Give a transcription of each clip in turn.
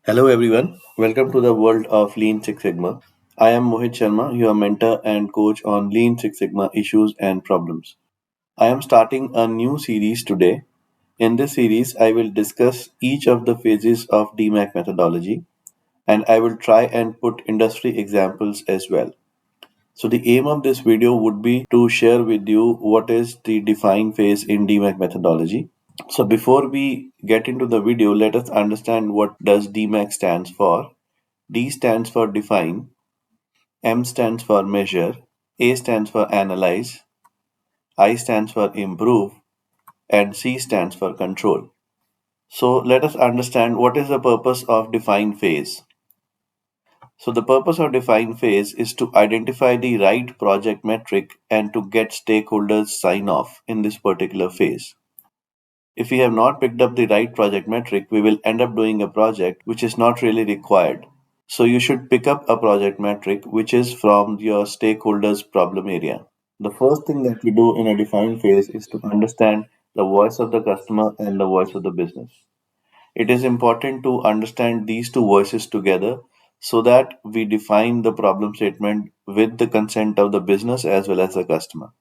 Hello everyone, welcome to the world of Lean Six Sigma. I am Mohit Sharma, your mentor and coach on Lean Six Sigma issues and problems. I am starting a new series today. In this series, I will discuss each of the phases of DMAIC methodology and I will try and put industry examples as well. So the aim of this video would be to share with you what is the define phase in DMAIC methodology. So before we get into the video, let us understand what does DMAIC stands for. D stands for define, M stands for measure, A stands for analyze, I stands for improve, and C stands for control. So let us understand what is the purpose of define phase. So the purpose of define phase is to identify the right project metric and to get stakeholders sign off in this particular phase. If we have not picked up the right project metric, we will end up doing a project which is not really required. So you should pick up a project metric which is from your stakeholders' problem area. The first thing that we do in a define phase is to understand the voice of the customer and the voice of the business. It is important to understand these two voices together so that we define the problem statement with the consent of the business as well as the customer.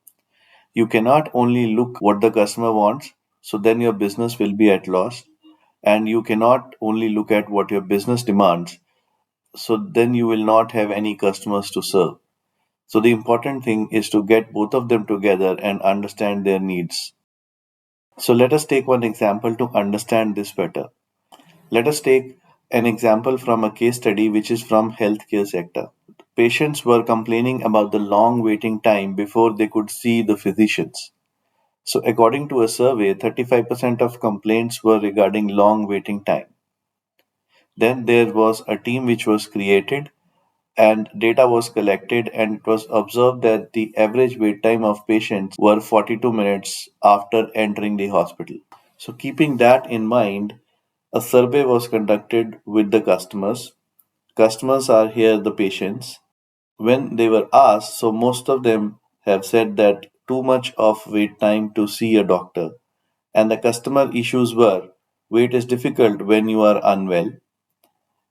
You cannot only look what the customer wants, so then your business will be at loss, and you cannot only look at what your business demands, so then you will not have any customers to serve. So the important thing is to get both of them together and understand their needs. So let us take one example to understand this better. Let us take an example from a case study which is from healthcare sector. Patients were complaining about the long waiting time before they could see the physicians. So according to a survey, 35% of complaints were regarding long waiting time. Then there was a team which was created and data was collected, and it was observed that the average wait time of patients were 42 minutes after entering the hospital. So keeping that in mind, a survey was conducted with the customers. Customers are here the patients. When they were asked, so most of them have said that too much of wait time to see a doctor, and the customer issues were wait is difficult when you are unwell,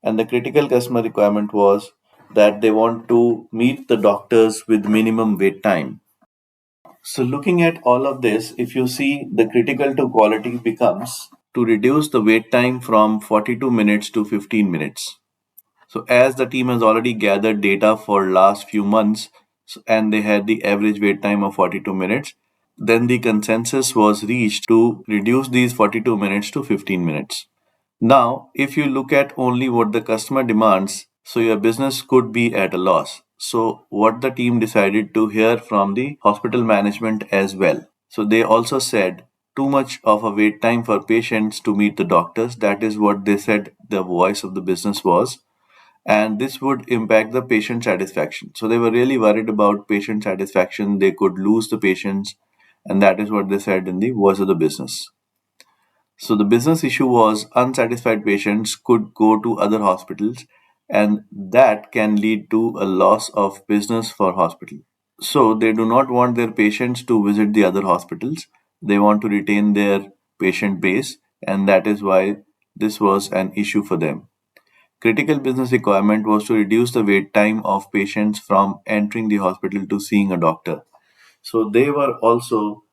and the critical customer requirement was that they want to meet the doctors with minimum wait time. So looking at all of this, if you see, the critical to quality becomes to reduce the wait time from 42 minutes to 15 minutes. So as the team has already gathered data for last few months, and they had the average wait time of 42 minutes, then the consensus was reached to reduce these 42 minutes to 15 minutes. Now, if you look at only what the customer demands, so your business could be at a loss. So, what the team decided to hear from the hospital management as well. So, they also said too much of a wait time for patients to meet the doctors. That is what they said the voice of the business was. And this would impact the patient satisfaction. So, they were really worried about patient satisfaction. They could lose the patients. And that is what they said in the voice of the business. So the business issue was unsatisfied patients could go to other hospitals, and that can lead to a loss of business for hospital. So they do not want their patients to visit the other hospitals. They want to retain their patient base, and that is why this was an issue for them. Critical business requirement was to reduce the wait time of patients from entering the hospital to seeing a doctor. So they were also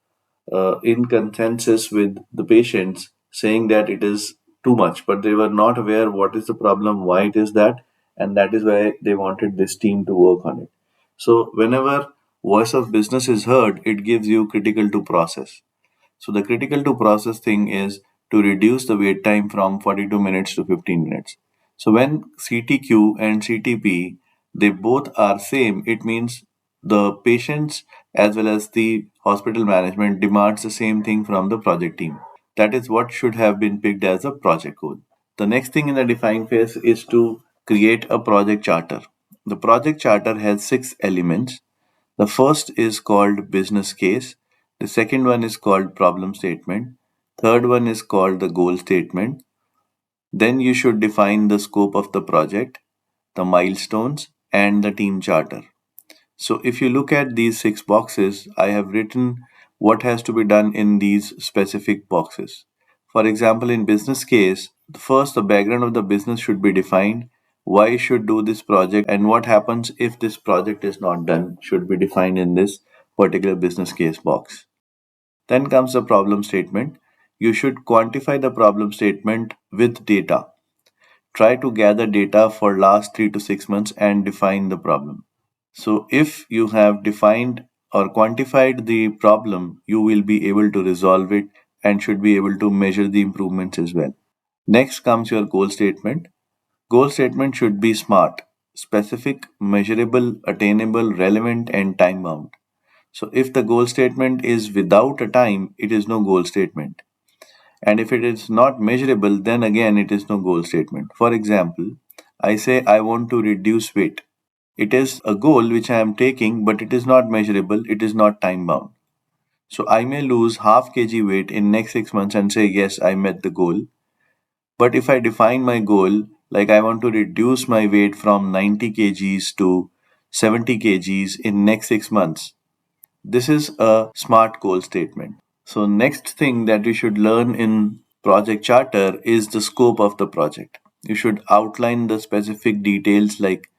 in consensus with the patients saying that it is too much, but they were not aware what is the problem, why it is that, and that is why they wanted this team to work on it. So whenever voice of business is heard, it gives you critical to process. So the critical to process thing is to reduce the wait time from 42 minutes to 15 minutes. So when CTQ and CTP, they both are same, it means the patients as well as the hospital management demands the same thing from the project team. That is what should have been picked as a project goal. The next thing in the define phase is to create a project charter. The project charter has 6 elements. The first is called business case. The second one is called problem statement. Third one is called the goal statement. Then you should define the scope of the project, the milestones, and the team charter. So if you look at these 6 boxes, I have written what has to be done in these specific boxes. For example, in business case, first the background of the business should be defined. Why you should do this project and what happens if this project is not done should be defined in this particular business case box. Then comes the problem statement. You should quantify the problem statement with data. Try to gather data for last 3 to 6 months and define the problem. So if you have defined or quantified the problem, you will be able to resolve it and should be able to measure the improvements as well. Next comes your goal statement. Goal statement should be SMART: specific, measurable, attainable, relevant, and time bound. So if the goal statement is without a time, it is no goal statement. And if it is not measurable, then again it is no goal statement. For example, I say I want to reduce weight. It is a goal which I am taking, but it is not measurable, it is not time bound. So I may lose half kg weight in next 6 months and say yes, I met the goal. But if I define my goal, like I want to reduce my weight from 90 kgs to 70 kgs in next 6 months, this is a SMART goal statement. So next thing that you should learn in project charter is the scope of the project. You should outline the specific details like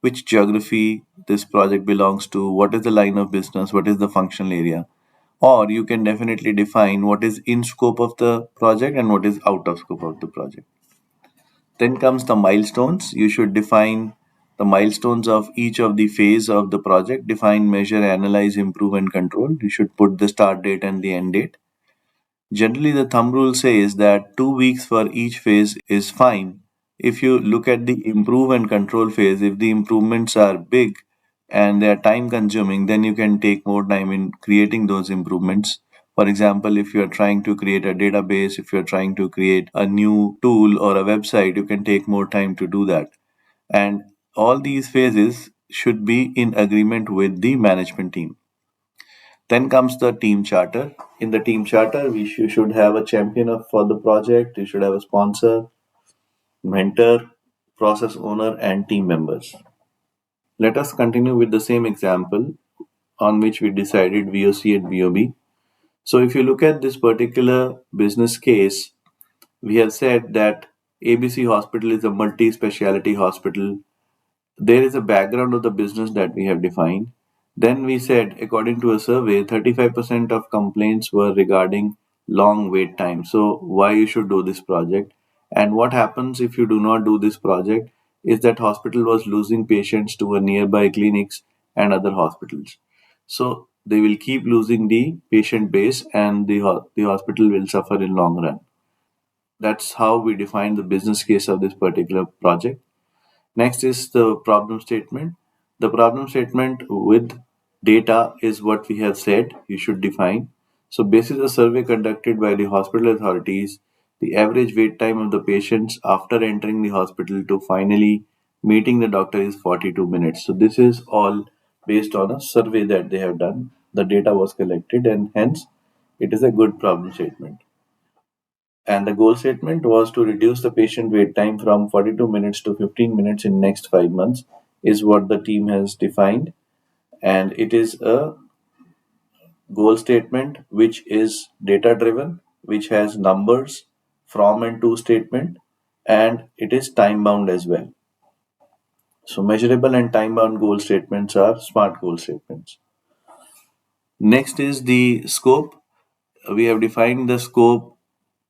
which geography this project belongs to, what is the line of business, what is the functional area. Or you can definitely define what is in scope of the project and what is out of scope of the project. Then comes the milestones. You should define the milestones of each of the phase of the project. Define, measure, analyze, improve, and control. You should put the start date and the end date. Generally, the thumb rule says that 2 weeks for each phase is fine. If you look at the improve and control phase, if the improvements are big and they are time consuming, then you can take more time in creating those improvements. For example, if you are trying to create a database, if you're trying to create a new tool or a website, you can take more time to do that. And all these phases should be in agreement with the management team. Then comes the team charter. In the team charter, you should have a champion for the project, you should have a sponsor, mentor, process owner, and team members. Let us continue with the same example on which we decided VOC and VOB. So, if you look at this particular business case, we have said that ABC Hospital is a multi speciality hospital. There is a background of the business that we have defined. Then we said, according to a survey, 35% of complaints were regarding long wait time. So, why you should do this project? And what happens if you do not do this project is that hospital was losing patients to a nearby clinics and other hospitals. So, they will keep losing the patient base and the hospital will suffer in long run. That's how we define the business case of this particular project. Next is the problem statement. The problem statement with data is what we have said you should define. So, basis a survey conducted by the hospital authorities, the average wait time of the patients after entering the hospital to finally meeting the doctor is 42 minutes. So, this is all based on a survey that they have done. The data was collected and hence it is a good problem statement. And the goal statement was to reduce the patient wait time from 42 minutes to 15 minutes in next 5 months is what the team has defined, and it is a goal statement which is data driven, which has numbers, from and to statement, and it is time bound as well. So measurable and time bound goal statements are smart goal statements. Next is the scope. We have defined the scope.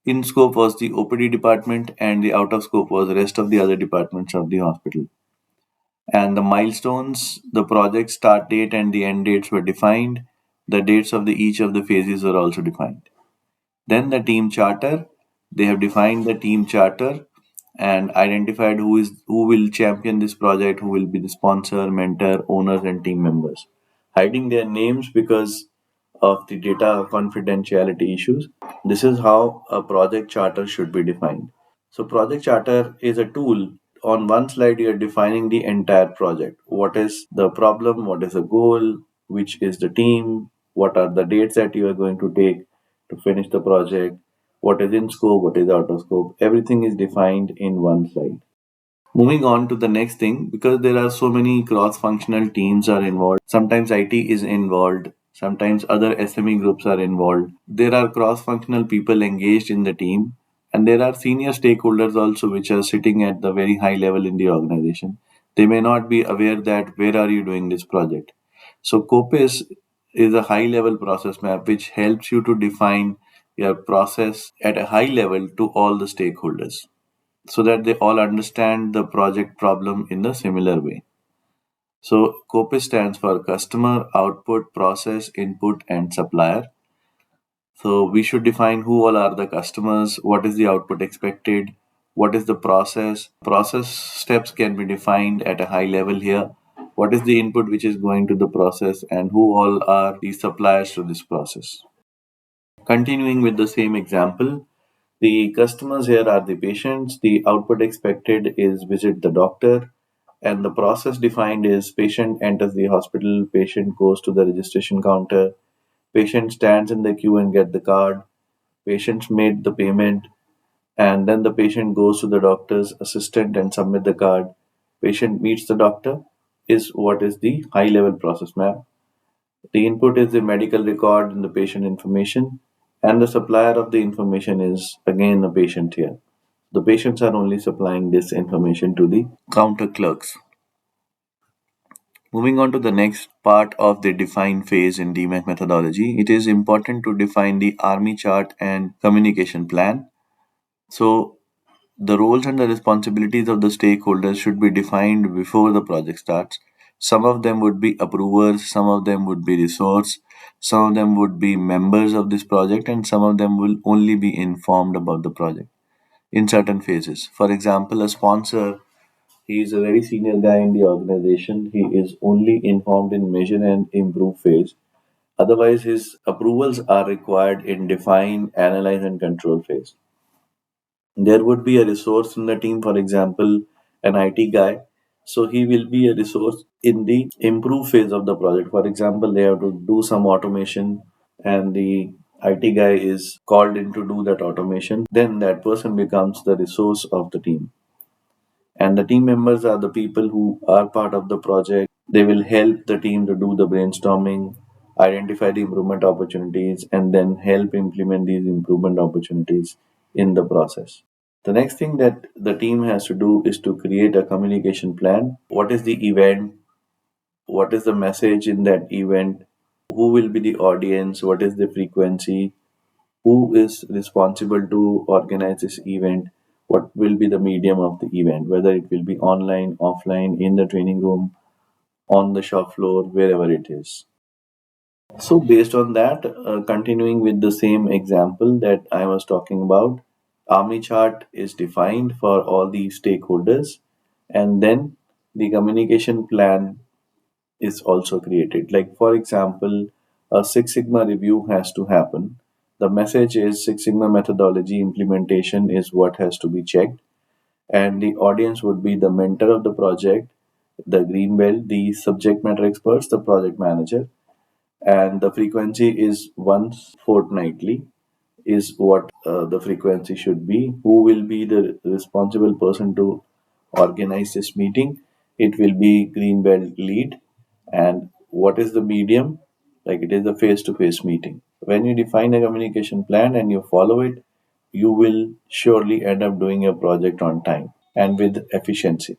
In scope was the OPD department and the out of scope was the rest of the other departments of the hospital. And the milestones, the project start date and the end dates were defined. The dates of each of the phases were also defined. Then the team charter, they have defined the team charter and identified who will champion this project, who will be the sponsor, mentor, owners, and team members. Hiding their names because of the data confidentiality issues. This is how a project charter should be defined. So project charter is a tool. On one slide, you are defining the entire project. What is the problem? What is the goal? Which is the team? What are the dates that you are going to take to finish the project? What is in scope? What is out of scope? Everything is defined in one slide. Moving on to the next thing, because there are so many cross-functional teams are involved. Sometimes IT is involved. Sometimes other SME groups are involved. There are cross-functional people engaged in the team, and there are senior stakeholders also which are sitting at the very high level in the organization. They may not be aware that where are you doing this project. So COPIS is a high level process map which helps you to define your process at a high level to all the stakeholders so that they all understand the project problem in a similar way. So COPIS stands for customer, output, process, input, and supplier. So we should define who all are the customers, what is the output expected, what is the process. Process steps can be defined at a high level here. What is the input which is going to the process, and who all are the suppliers to this process. Continuing with the same example, the customers here are the patients. The output expected is visit the doctor, and the process defined is patient enters the hospital, patient goes to the registration counter, patient stands in the queue and get the card, patient made the payment, and then the patient goes to the doctor's assistant and submit the card. Patient meets the doctor is what is the high level process map. The input is the medical record and the patient information, and the supplier of the information is again the patient here. The patients are only supplying this information to the counter clerks. Moving on to the next part of the define phase in DMAIC methodology, it is important to define the army chart and communication plan. So, the roles and the responsibilities of the stakeholders should be defined before the project starts. Some of them would be approvers, some of them would be resource, some of them would be members of this project, and some of them will only be informed about the project in certain phases. For example, a sponsor, he is a very senior guy in the organization. He is only informed in measure and improve phase. Otherwise, his approvals are required in define, analyze, and control phase. There would be a resource in the team, for example, an IT guy. So he will be a resource in the improve phase of the project. For example, they have to do some automation and the IT guy is called in to do that automation. Then that person becomes the resource of the team. And the team members are the people who are part of the project. They will help the team to do the brainstorming, identify the improvement opportunities, and then help implement these improvement opportunities in the process. The next thing that the team has to do is to create a communication plan. What is the event? What is the message in that event? Who will be the audience? What is the frequency? Who is responsible to organize this event? What will be the medium of the event? Whether it will be online, offline, in the training room, on the shop floor, wherever it is. So, based on that, continuing with the same example that I was talking about, Army chart is defined for all the stakeholders, and then the communication plan is also created. Like, for example, a Six Sigma review has to happen. The message is Six Sigma methodology implementation is what has to be checked, and the audience would be the mentor of the project, the green belt, the subject matter experts, the project manager, and the frequency is once fortnightly is what the frequency should be. Who will be the responsible person to organize this meeting? It will be green belt lead. And what is the medium? Like, it is a face to face meeting. When you define a communication plan and you follow it, you will surely end up doing your project on time and with efficiency.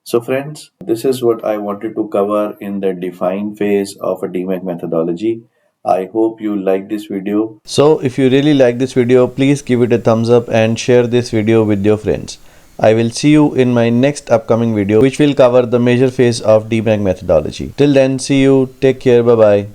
So, friends, this is what I wanted to cover in the define phase of a DMAIC methodology. I hope you like this video. So, if you really like this video, please give it a thumbs up and share this video with your friends. I will see you in my next upcoming video, which will cover the major phase of DMAIC methodology. Till then, see you. Take care. Bye bye.